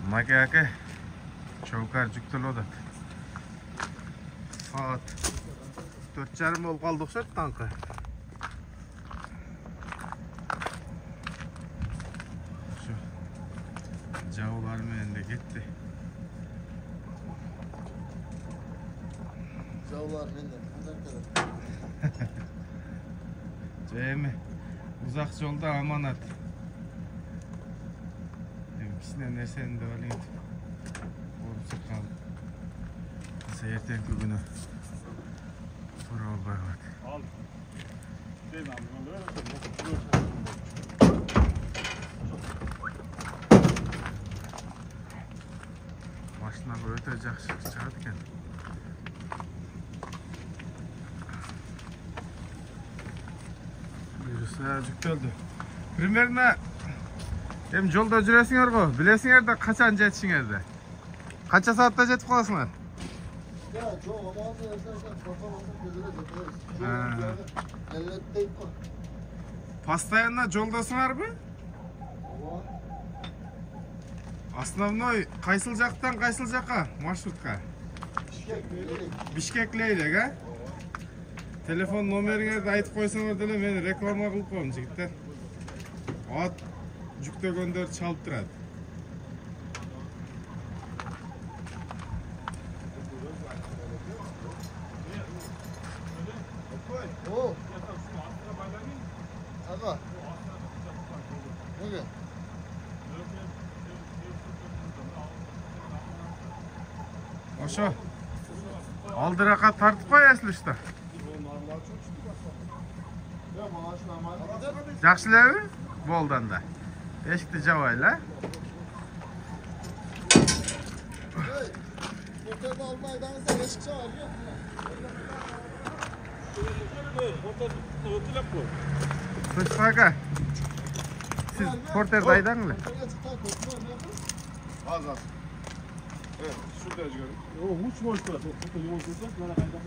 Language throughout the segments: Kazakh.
Maka aka Çavukar жүктеліп жатады. Saat 4:30 болып қалды ұқсайды таңғы. Жаулармен де кетті. Жаулармен де Жайме, ұзақ жолда аманат. Кісіне нәрсені де алайын. Орып сұққалы. Ертеңгі күні тұра олбай қалады. Al. Değil abi. Машинаға өте жақсы шығады екен. Бұйырса жүктелді. Примерно жолда жүресіңер ғой, білесіңер де қашан жетішіңерді. Қанша саатта жетіп қаласыңар? Постоянно жолдасыңар бі? Основной қайсыл жақтан қайсыл жаққа маршрутқа? Бишкек лейлек, а? Телефон номеріңерді айтып қойсаңар деле мен реклама қылып қойым, жігіттер. От жүктөгөндөр чалып тұрады. Ошо. Алдырақа тартып қой әсілішті. Жақшылығы болдан да. Ешікті жауайла. Porter'da almaydanızda eşik çağır ya. Sırf baka. Siz Porter'da aydan mı? Az. Evet, şurada görün. O hiç boş bırak. Burada yol tutsak bana kayda.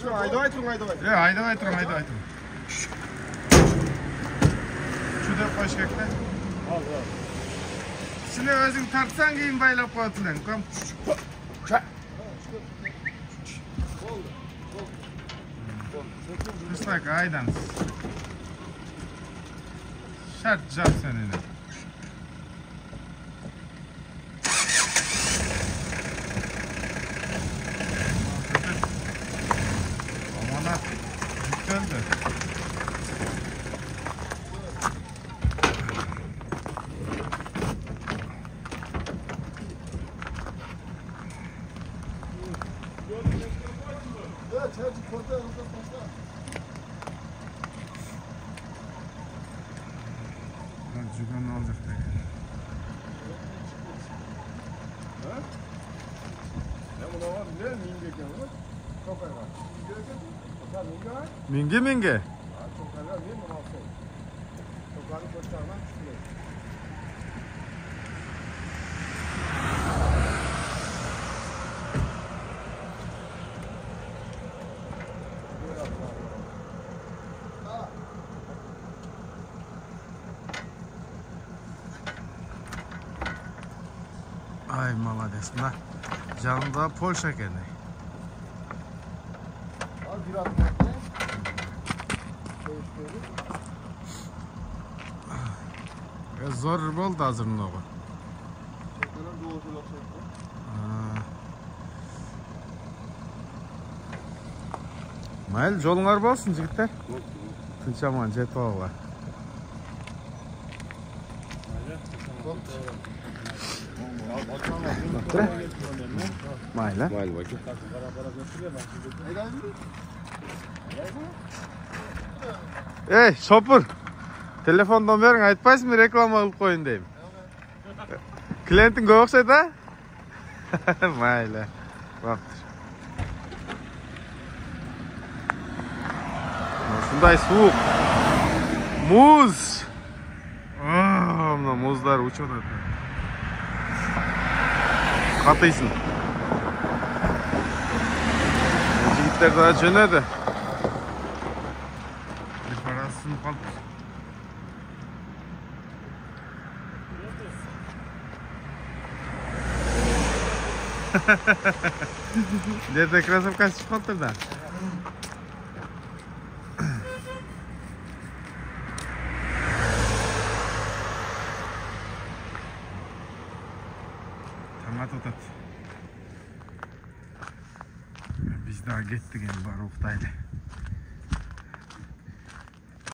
Şu ayda turun. Ya ayda turun. Şurada başkakta. Al. Şimdi özün tartsan keyin baylap koyatın. Kom. Sırf baka aydan. Şart cevap seninle. Amanat, yükseldi. Evet, çocuk Porter orada başla. Cügan alacak peki. Ha? Ne bu var? Ne mingek ya bu? Çok var. Minge minge. Çok var. Ne bu nasıl? Çok var. Çok tane çıkıyor. Ay молодец. Мына жанында Польша екен. Al bir atmakta. Zor болды азыр мынауға. Çocukların doğuşu yok. Mayli жолуңар болсын, жігіттер. Тынч аман жетіп алуға. Mayli. Ey, шопыр. Telefon nomerini айтпайсың mı? Reklama қылып қойын деймін. Klientin көп ұқсайды, а? Mayli. Бақтыр. Şunday soğuk. Muz. Mına muzlar uçuyor. Katıysın. Yigitler daha jönedi. Bir parasını kaldı. Dede krossovkasi chiqib qoldi-da. Tamat o'tadi. Biz daha ketdik endi, bari uxtaylik.